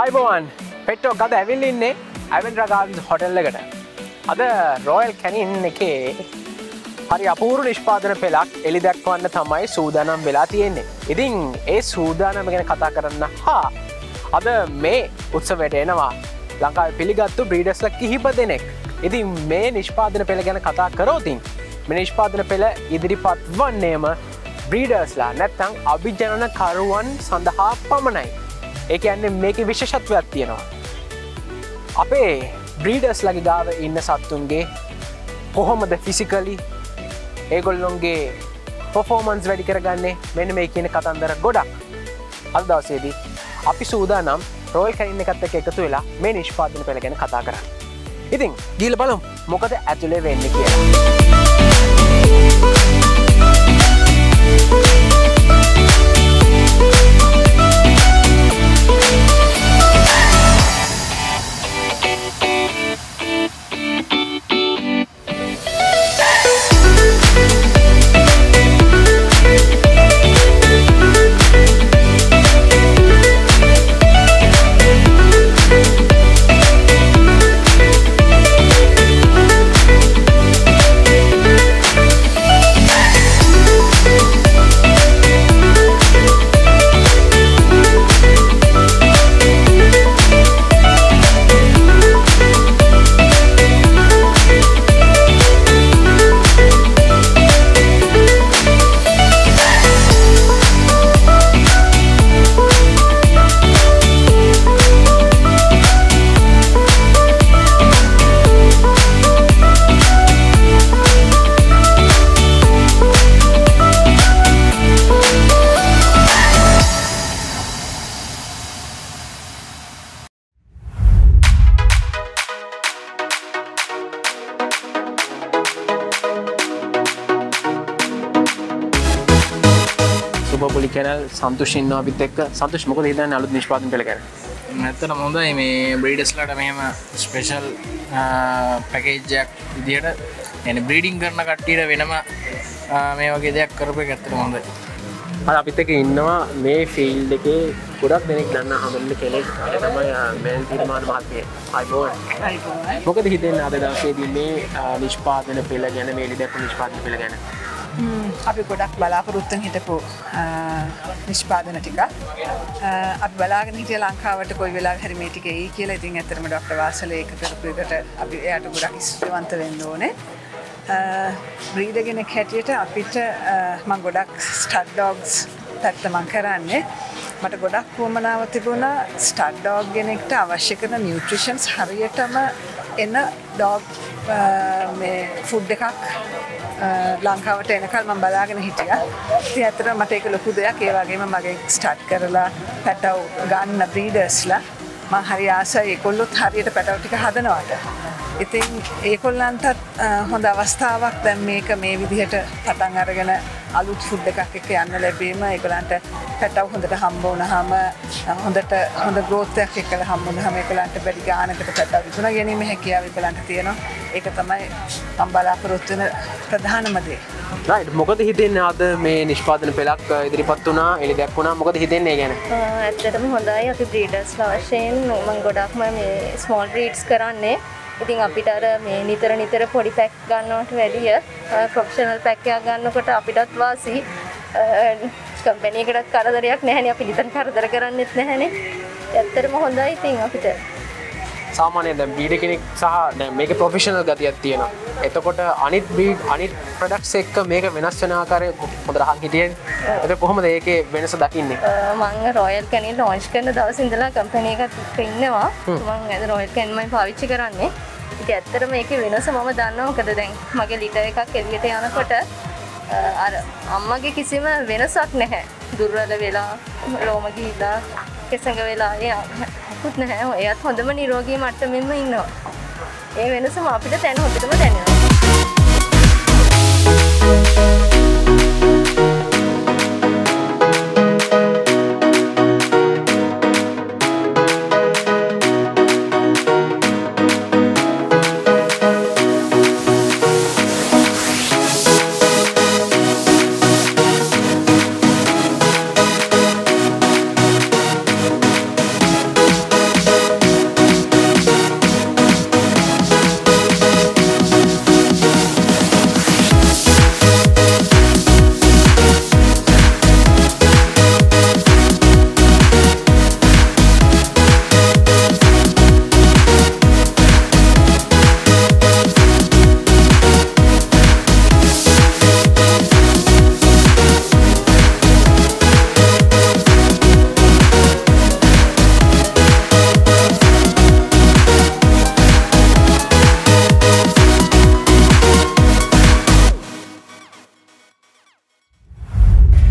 ආයිබෝවන් පෙට්ටෝ අද ඇවිල්ලා ඉන්නේ ඇවෙන්ඩ්‍රා ගාඩන්ස් හොටෙල් එකට. අද රොයල් කැනින් එකේ හරි අපූර්ව නිෂ්පාදන පෙළක් එළි දක්වන්න තමයි සූදානම් වෙලා තියෙන්නේ. ඉතින් ඒ සූදානම ගැන කතා කරන්න අද මේ උත්සවයට එනවා ලංකාවේ පිළිගත්තු බ්‍රීඩර්ස්ලා කිහිප දෙනෙක්. ඉතින් මේ නිෂ්පාදන පෙළ ගැන කතා කරෝතින් මේ නිෂ්පාදන පෙළ ඉදිරිපත් වන්නේම බ්‍රීඩර්ස්ලා නැත්නම් අභිජනන කරුවන් සඳහා පමණයි. ඒ කියන්නේ මේකේ විශේෂත්වයක් තියෙනවා. අපේ බ්‍රීඩර්ස්ලාගේ ගාව ඉන්න සත්තුන්ගේ කොහොමද ෆිසිකලි ඒගොල්ලොන්ගේ පර්ෆෝමන්ස් වැඩි කරගන්නේ මෙන්න මේ කියන කතන්දර ගොඩක්. අද දවසේදී අපි සූදානම් රොයල් කැනින් එකත් එක්ක එකතු වෙලා මේ නිෂ්පාදන පෙළ ගැන කතා කරන්න. ඉතින් ගිහලා බලමු මොකද ඇතුලේ වෙන්නේ කියලා. පොලි කැනල් සන්තුෂ් ඉන්නවා අපිත් එක්ක. සන්තුෂ් මොකද හිතන්නේ අලුත් නිෂ්පාදන පෙළ ගැන? ඇත්තටම හොඳයි මේ බ්‍රීඩර්ස්ලාට මෙහෙම ස්පෙෂල් පැකේජ් එකක් විදියට يعني බ්‍රීඩින් කරන කට්ටියට වෙනම මේ වගේ දෙයක් කරපු එක ඇත්තටම හොඳයි. අද අපිත් එක්ක ඉන්නවා මේ ෆීල්ඩ් එකේ ගොඩක් දෙනෙක් දන්න හඳුනන කෙනෙක්. ඒ තමයි මෙල් තිරමාන මහත්මිය. ආයිබෝන්. මොකද හිතන්නේ අද දවසේදී මේ නිෂ්පාදන පෙළ ගැන මේ ඉලිදැක්ක නිෂ්පාදන පෙළ ගැන? අපි ගොඩක් බලාපොරොත්තුෙන් හිටපු නිෂ්පාදන ටික අපි බලාගෙන හිටිය ලංකාවට කොයි වෙලාවෙ හරි මේ ටික එයි කියලා. ඉතින් ඇත්තටම ડોක්ටර් වාසල ඒක කරපු එකට අපි එයාට ගොඩක් ස්තුතිවන්ත වෙන්න ඕනේ. බ්‍රීඩර් කෙනෙක් හැටියට අපිට මම ගොඩක් ස්ටඩ් ඩොග්ස් පැත්ත මම කරන්නේ. මට ගොඩක් වමනාව තිබුණා ස්ටඩ් ඩොග් කෙනෙක්ට අවශ්‍ය කරන නියුට්‍රිෂන්ස් හරියටම එන ඩොග් මේ ෆුඩ් එකක් ලංකාවට එනකල් මම බලාගෙන හිටියා. ඉතින් ඇත්තටම මට ඒක ලොකු දෙයක්. ඒ වගේම මගේ ස්ටාර්ට් කරලා පැටව ගන්න බ්‍රීඩර්ස්ලා මම හරි ආසයි ඒගොල්ලොත් හරියට පැටව ටික හදනවාට. ඉතින් ඒගොල්ලන්ටත් හොඳ අවස්ථාවක් දැන් මේක මේ විදිහට පටන් අරගෙන අලුත් ෆුඩ් එකක් එක්ක යන්න ලැබීම ඒගොල්ලන්ට පැටව හොඳට හම්බ වුණාම හොඳ growth එකක් එක්කලා හම්බ වුණාම ඒගොල්ලන්ට බැරි ගානකට පැටව විකුණ ගැනීම හැකියාව ඒගොල්ලන්ට තියෙනවා. ඒක තමයි මම බලාපොරොත්තු වෙන ප්‍රධානම දේ. රයිට්. මොකද හිතෙන්නේ අද මේ නිෂ්පාදන පෙළක් ඉදිරිපත් වුණා එළි දැක්ුණා මොකද හිතෙන්නේ ගැන? ඇත්තටම හොඳයි. අපි බ්‍රීඩර්ස්ලා වශයෙන් මම ගොඩක්ම මේ ස්මෝල් බ්‍රීඩ්ස් කරන්නේ. ඉතින් අපිට අර මේ නිතර පොඩි පැක් ගන්නවට වැඩිය ප්‍රොෆෙෂනල් පැක් එකක් ගන්නකොට අපිටත් වාසි කම්පැනි එකටත් කරදරයක් නැහැනේ. අපි නිතර කරදර කරන්නෙත් නැහැනේ. ඇත්තටම හොඳයි. ඉතින් අපිට සාමාන්‍යයෙන් දැන් බීඩර් කෙනෙක් සහ දැන් මේකේ ප්‍රොෆෙෂනල් ගතියක් තියෙනවා. එතකොට අනිත් ප්‍රොඩක්ට්ස් එක්ක මේක වෙනස් වෙන ආකාරය හොඳට අහන් හිටියේ. ඒක කොහොමද ඒකේ වෙනස දකින්නේ? මම රොයල් කැනින් ලොන්ච් කරන දවසේ ඉඳලා කම්පැනි එකත් එක්ක ඉන්නවා. මම අද රොයල් කැනින් මම පාවිච්චි කරන්නේ. ඉතින් ඇත්තටම මේකේ වෙනස මම දන්නවා. මොකද දැන් මගේ ලිටර් එකක් එළියට යනකොට අර අම්මගේ කිසිම වෙනසක් නැහැ. දුර්වල වෙලා, ලෝම ගිහිලා, කෙසඟ වෙලා ඒකුත් නැහැ. එයාත් හොඳම නිරෝගී මට්ටමෙන්ම ඉන්නවා. ඒ වෙනසම අපිට දැන් හොඳටම දැනෙනවා.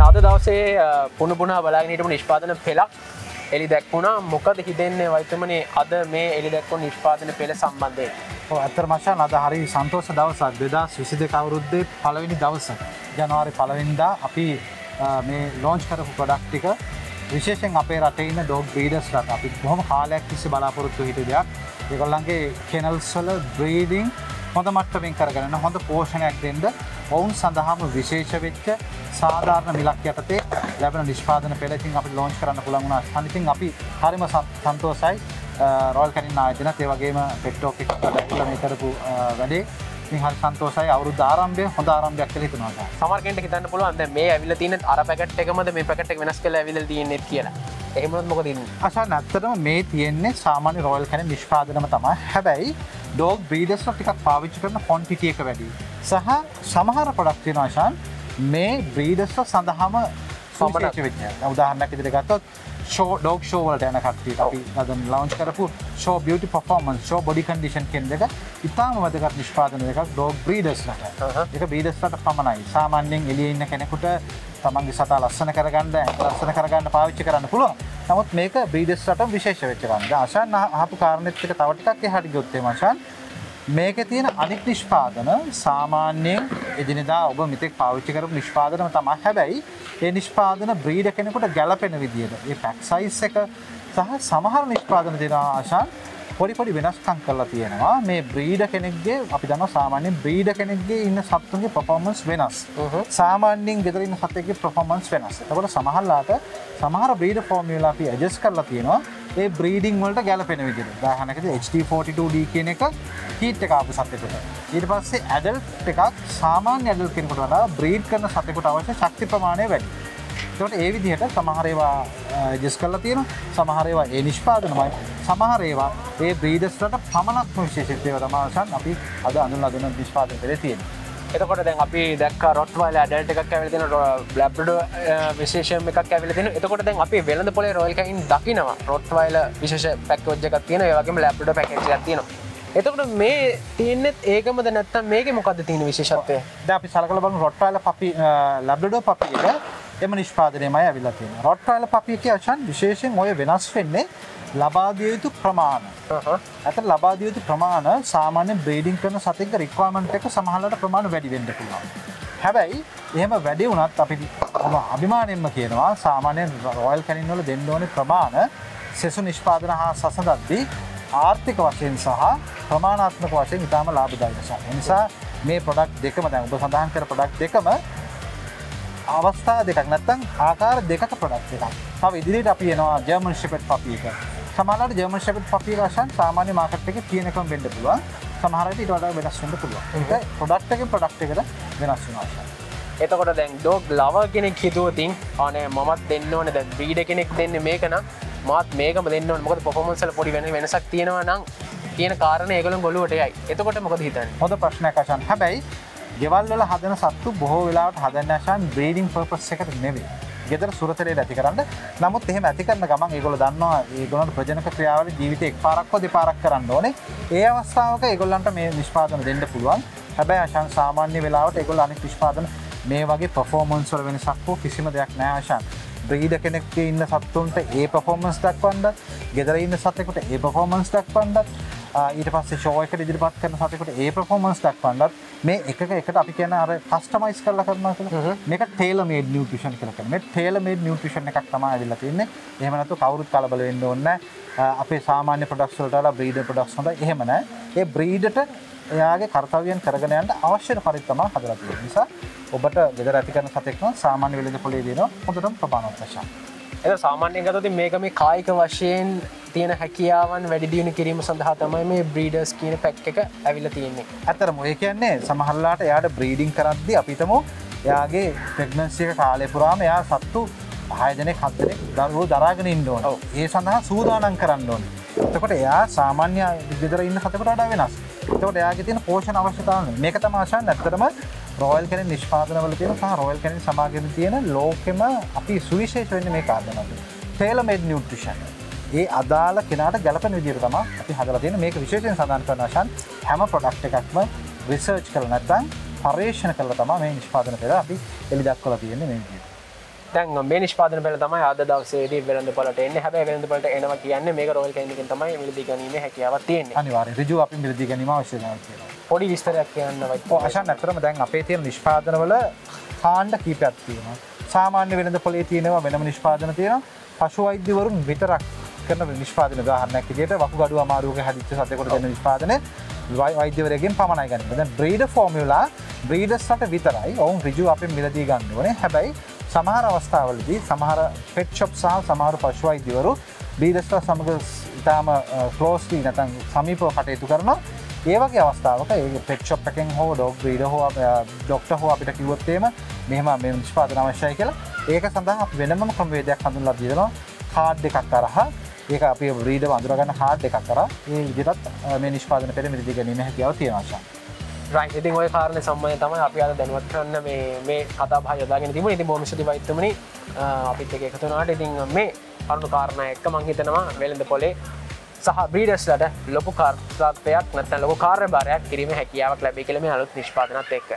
අද දවසේ පුුණ පුුණා බලාගෙන හිටපු නිෂ්පාදන පෙළක් එලි දැක්වුණා මොකද හිතෙන්නේ වෛතුමනේ අද මේ එලි දැක්වුණු නිෂ්පාදන පෙළ සම්බන්ධයෙන්. ඔව් අතර මචං අද හරි සන්තෝෂ දවසක් 2022 අවුරුද්දේ පළවෙනි දවස ජනවාරි 1 වෙනිදා අපි මේ ලොන්ච් කරපු ප්‍රොඩක්ට් ටික විශේෂයෙන් අපේ රටේ ඉන්න ඩොග් බ්‍රීඩර්ස්ලාට අපි බොහොම කාලයක් තිස්සේ බලාපොරොත්තු හිටිය දෙයක්. ඒගොල්ලන්ගේ කෙනල්ස් වල බ්‍රීඩින් හොඳ මට්ටමින් කරගෙන හොඳ පෝෂණයක් දෙන්න ඔවුන් සඳහාම විශේෂ වෙච්ච සාධාරණ මිලක් යටතේ ලැබෙන නිෂ්පාදන පෙළ ඉතින් අපිට ලොන්ච් කරන්න පුළුවන් වුණා. අනිතින් අපි හරිම සන්තෝෂයි රොයල් කැනින් ආයතනත් ඒ වගේම පෙට්ටෝක් එකක් ඇවිල්ලා මේ කරපු වැඩේ. ඉතින් හරි සන්තෝෂයි අවුරුද්ද ආරම්භය හොඳ ආරම්භයක් කියලා හිතනවා. සමහර කෙනෙක්ට හිතන්න පුළුවන් දැන් මේ ඇවිල්ලා තියෙන අර පැකට් එකමද මේ පැකට් එක වෙනස් කරලා ඇවිල්ලා තියෙන්නේ කියලා. එහෙම වුණොත් මොකද ඉන්නේ? අසන්න ඇත්තටම මේ තියෙන්නේ සාමාන්‍ය රොයල් කැනින් නිෂ්පාදනම තමයි. හැබැයි ඩොග් බ්‍රීඩර්ස්ලා ටිකක් පාවිච්චි කරන ක්වොන්ටිටි එක වැඩි. සහ සමහර ප්‍රොඩක්ට් තියෙනවා අසන් මේ බ්‍රීඩර්ස්ලා සඳහාම සුවිශේෂ වෙච්ච. උදාහරණයක් විදිහට ගත්තොත් ඩොග් ෂෝ වලට යන කට්ටියට අපි අද ලොන්ච් කරපු show beauty performance show body condition කියන දෙක ඉතාම වැදගත් නිෂ්පාදන දෙකක් ඩොග් බ්‍රීඩර්ස්ලාට. ඒක බ්‍රීඩර්ස්ලාට පමණයි. සාමාන්‍යයෙන් එළියේ ඉන්න කෙනෙකුට තමන්ගේ සතා ලස්සන කරගන්න පාවිච්චි කරන්න පුළුවන්. නමුත් මේක බ්‍රීඩර්ස්ලාට විශේෂ වෙච්ච එකක්. දැන් අශාන් අහපු කාරණෙත් එක තව ටිකක් එහාට ගියොත් එහම අශාන් මේකේ තියෙන අනිත් නිෂ්පාදන සාමාන්‍යයෙන් එදිනෙදා ඔබ මෙතෙක් පාවිච්චි කරපු නිෂ්පාදනම තමයි. හැබැයි ඒ නිෂ්පාදන බ්‍රීඩර් කෙනෙකුට ගැළපෙන විදියට ඒ පැක් සයිස් එක සහ සමහර නිෂ්පාදන තියෙනවා ආශාන් පොඩි වෙනස්කම් කරලා තියෙනවා. මේ බ්‍රීඩර් කෙනෙක්ගේ අපි දන්නවා සාමාන්‍යයෙන් බ්‍රීඩර් කෙනෙක්ගේ ඉන්න සත්තුන්ගේ පර්ෆෝමන්ස් වෙනස්. සාමාන්‍යයෙන් ගෙදර ඉන්න සතෙක්ගේ පර්ෆෝමන්ස් වෙනස්. ඒකවල සමහර බ්‍රීඩර් ෆෝමියුලා අපි ඇඩ්ජස්ට් කරලා තියෙනවා. ඒ බ්‍රීඩින් වලට ගැලපෙන විදිහට. උදාහරණයකට HD42D කියන එක හීට් එක ආපු සතෙකුට. ඊට පස්සේ ඇඩල්ට් එකක් සාමාන්‍ය ඇඩල්ට් කෙනෙකුට වඩා බ්‍රීඩ් කරන සතෙකුට අවශ්‍ය ශක්ති ප්‍රමාණය වැඩි. ඒකට ඒ විදිහට සමහර ඒවා ඇඩ්ජස්ට් කරලා තියෙනවා. සමහර ඒවා ඒ නිෂ්පාදනමයි. සමහර ඒවා ඒ බ්‍රීඩර්ස්ලාට පමණක්ම විශේෂිත ඒවා තමයි අපි අද අඳුනලා දුන්න නිෂ්පාදන පෙළේ තියෙන්නේ. එතකොට දැන් අපි දැක්කා රොට්වයිලර් ඇඩල්ට් එකක් ඇවිල්ලා තියෙනවා ලැබ්‍රඩෝ විශේෂම එකක් ඇවිල්ලා තියෙනවා. එතකොට දැන් අපි වෙළඳ පොලේ රොයල් කැනින් දකිනවා රොට්වයිලර් විශේෂ පැකේජ් එකක් තියෙනවා. ඒ වගේම ලැබ්‍රඩෝ පැකේජ් එකක් තියෙනවා. එතකොට මේ තියෙන්නේ ඒකමද නැත්නම් මේකේ මොකද්ද තියෙන විශේෂත්වය? දැන් අපි සලකලා බලමු රොට්වයිලර් පපි ලැබ්‍රඩෝ පපි එක එම නිෂ්පාදනයමයි ඇවිල්ලා තියෙනවා. රොට්වයිලර් පපි එකේ අචන් විශේෂයෙන් ඔය වෙනස් වෙන්නේ ලබා දිය යුතු ප්‍රමාණ. අතන ලබා දිය යුතු ප්‍රමාණ සාමාන්‍ය බ්‍රීඩින් කරන සතෙක්ගේ රික්වයර්මන්ට් එක සමහරවිට ප්‍රමාණ වැඩි වෙන්න පුළුවන්. හැබැයි එහෙම වැඩි වුණත් අපි අභිමාණයෙන්ම කියනවා සාමාන්‍යයෙන් රොයල් කැනින් වල දෙන්න ඕනේ ප්‍රමාණ සෙසු නිෂ්පාදන හා සසඳද්දී ආර්ථික වශයෙන් සහ ප්‍රමාණාත්මක වශයෙන් ඉතාම ලාභදායක නිසා. ඒ නිසා මේ ප්‍රොඩක්ට් දෙකම දැන් ඔබ සඳහන් කර ප්‍රොඩක්ට් දෙකම අවස්ථා දෙකක් නැත්නම් ආකාර දෙකක ප්‍රොඩක්ට් එකක්. තව ඉදිරියට අපි එනවා ජර්මන් ෂෙපර්ඩ් පපි එක. සමහරවිට ජර්මන් ෂෙපර්ඩ් පපි එක අශන් සාමාන්‍ය මාකට් එකේ තියෙන එකම වෙන්න පුළුවන්. සමහර විට ඊට වඩා වෙනස් වෙන්න පුළුවන්. ඒක ප්‍රොඩක්ට් එකෙන් ප්‍රොඩක්ට් එකට වෙනස් වෙනවා අශන්. එතකොට දැන් ඩොග් ලවර් කෙනෙක් හිතුවොතින් අනේ මමත් දෙන්න ඕනේ දැන් බ්‍රීඩර් කෙනෙක් දෙන්නේ මේක නම් මාත් මේකම දෙන්න ඕනේ. මොකද පර්ෆෝමන්ස් වල පොඩි වෙනසක් තියෙනවා නම් කියන කාරණේ ඒගොල්ලෝ ගොළුවට යයි. එතකොට මොකද හිතන්නේ? හොඳ ප්‍රශ්නයක් අශන්. හැබැයි ගෙවල් වල හදන සත්තු බොහෝ වෙලාවට හදන්නේ අශන් බ්‍රීඩින් පර්පස් එකට නෙවෙයි. ගෙදර සුරතලේ ඇති කරන්න. නමුත් එහෙම ඇති කරන ගමන් ඒගොල්ලෝ දන්නවා ඒගොල්ලන්ට ප්‍රජනක ක්‍රියාවලිය ජීවිතේ එක්පාරක් හෝ දෙපාරක් කරන්න ඕනේ. ඒ අවස්ථාවක ඒගොල්ලන්ට මේ නිෂ්පාදන දෙන්න පුළුවන්. හැබැයි අශන් සාමාන්‍ය වෙලාවට ඒගොල්ලෝ අනිත් නිෂ්පාදන මේ වගේ පර්ෆෝමන්ස් වල වෙනසක් හෝ කිසිම දෙයක් නැහැ අශන්. බ්‍රීඩර් කෙනෙක්ගේ ඉන්න සත්තුන්ට ඒ පර්ෆෝමන්ස් දක්වන්නත්, ගෙදර ඉන්න සතෙකුට ඒ පර්ෆෝමන්ස් දක්වන්නත්, ඊට පස්සේ ෂෝ එකට ඉදිරිපත් කරන සතෙකුට ඒ පර්ෆෝමන්ස් දක්වන්නත් මේ එකට අපි කියන අර කස්ටමයිස් කරලා කරනවා කියලා. මේක ටේලර් මේඩ් නියුට්‍රිෂන් කියලා කියනවා. මේ ටේලර් මේඩ් නියුට්‍රිෂන් එකක් තමයි ඇවිල්ලා තියෙන්නේ. එහෙම නැත්නම් කවුරුත් කලබල වෙන්න ඕනේ නැහැ. අපේ සාමාන්‍ය ප්‍රොඩක්ට්ස් වලට වඩා බ්‍රීඩර් ප්‍රොඩක්ට්ස් හොඳයි. එහෙම නැහැ. ඒ බ්‍රීඩර්ට එයාගේ කාර්යයන් කරගෙන යන්න අවශ්‍ය පරිදි තමයි හදලා තියෙන්නේ. නිසා ඔබට ගෙදර ඇති කරන සතෙක් නම් සාමාන්‍ය වෙළඳ පොලේ දෙනවා හොඳටම ප්‍රමාණවත් වශයෙන්. ඒක සාමාන්‍යයෙන් ගත්තොත් මේක මේ කායික වශයෙන් තියෙන හැකියාවන් වැඩි දියුණු කිරීම සඳහා තමයි මේ බ්‍රීඩර්ස් කියන පැක් එක ඇවිල්ලා තියෙන්නේ. ඇත්තටම ඒ කියන්නේ සමහරලාට එයාට බ්‍රීඩින් කරද්දී අපි හිතමු එයාගේ ප්‍රෙග්නන්සි එක කාලය පුරාම එයා සත්තු 6 දෙනෙක් 7 දෙනෙක් දරුවෝ දරාගෙන ඉන්න ඕනේ. ඒ සඳහා සූදානම් කරන්න ඕනේ. එතකොට එයා සාමාන්‍ය ගෙදර ඉන්න සතෙකුට වඩා වෙනස්. එතකොට එයාගේ තියෙන පෝෂණ අවශ්‍යතාවය මේක තමයි අශාන් ඇත්තටම රොයල් කැනින් නිෂ්පාදනවල තියෙන සහ රොයල් කැනින් සමාගමේ තියෙන ලෝකෙම අපි සුවිශේෂ වෙන්නේ මේ කාරණාවද. Tailor made nutrition. ඒ අදාළ කෙනාට ගැලපෙන විදිහට තමයි අපි හදලා තියෙන්නේ. මේක විශේෂයෙන් සඳහන් කරන අශාන් හැම ප්‍රොඩක්ට් එකක්ම රිසර්ච් කරලා නැත්නම් පරීක්ෂණ කරලා තමයි මේ නිෂ්පාදන පෙළ අපි එළි දක්වලා තියෙන්නේ මේ විදිහට. දැන් මේ නිෂ්පාදන පෙළ තමයි අද දවසේදී වෙළඳපොළට එන්නේ. හැබැයි වෙළඳපොළට එනවා කියන්නේ මේක රෝයල් කැනින් එකෙන් තමයි මිලදී ගැනීමේ හැකියාවක් තියෙන්නේ. අනිවාර්යයෙන් ඍජුව අපි මිලදී ගැනීම අවශ්‍ය වෙනවා කියලා. පොඩි විස්තරයක් කියන්න වයිත්. ඔව් අශාන් ඇත්තටම දැන් අපේ තියෙන නිෂ්පාදනවල කාණ්ඩ කීපයක් තියෙනවා. සාමාන්‍ය වෙළඳපොලේ තියෙනවා වෙනම නිෂ්පාදන තියෙනවා. පශු වෛද්‍යවරුන් විතරක් කරන නිෂ්පාදන උදාහරණයක් විදිහට වකුගඩු අමාරුවක හැදිච්ච සතෙකුට දෙන නිෂ්පාදනය වෛද්‍යවරයෙක්ගෙන් පමණයි ගන්න. දැන් බ්‍රීඩර් ෆෝමියුලා බ්‍රීඩර්ස්ලට විතරයි ඔවුන් ඍජුව අපෙන් මිලදී ගන්න ඕනේ. හැබැයි සමහර අවස්ථාවලදී සමහර පෙට් ෂොප් සහ සමහර පශු වෛද්‍යවරු බ්‍රීඩර්ස්ලා සමග ඉතාම ක්ලෝස්ලි නැත්නම් සමීපව කටයුතු කරනවා. ඒ වගේ අවස්ථාවක ඒ පෙට් ෂොප් එකෙන් හෝ ඩොග් බ්‍රීඩර් හෝ ඩොක්ටර් හෝ අපිට කිව්වොත් එහෙම මෙහෙම මේ නිෂ්පාදන අවශ්‍යයි කියලා ඒක සඳහා අපි වෙනම ක්‍රමවේදයක් හඳුන්වලා දීලා කාඩ් එකක් අරහා ඒක අපි බ්‍රීඩර් වඳුරා ගන්න කාඩ් එකක් කරා මේ විදිහට මේ නිෂ්පාදන පෙළ මිලදී ගැනීම හැකියාව තියෙනවා. රයිට්. ඉතින් ওই කාරණේ සම්බන්ධයෙන් තමයි අපි අද දැනුවත් කරන්න මේ කතා බහ යොදාගෙන තිබුණේ. ඉතින් බොහොම ස්තුතියි වෛද්‍යතුමනි අපිත් එක්ක එකතු වුණාට. ඉතින් මේ කරුණු කාරණා එක්ක මම හිතනවා වෙළඳපොලේ සහ බ්‍රීඩර්ස්ලට ලොකු කාර්යයක් නැත්නම් ලොකු කාර්යභාරයක් කිරීමේ හැකියාවක් ලැබෙයි කියලා මේ අලුත් නිෂ්පාදනත් එක්ක.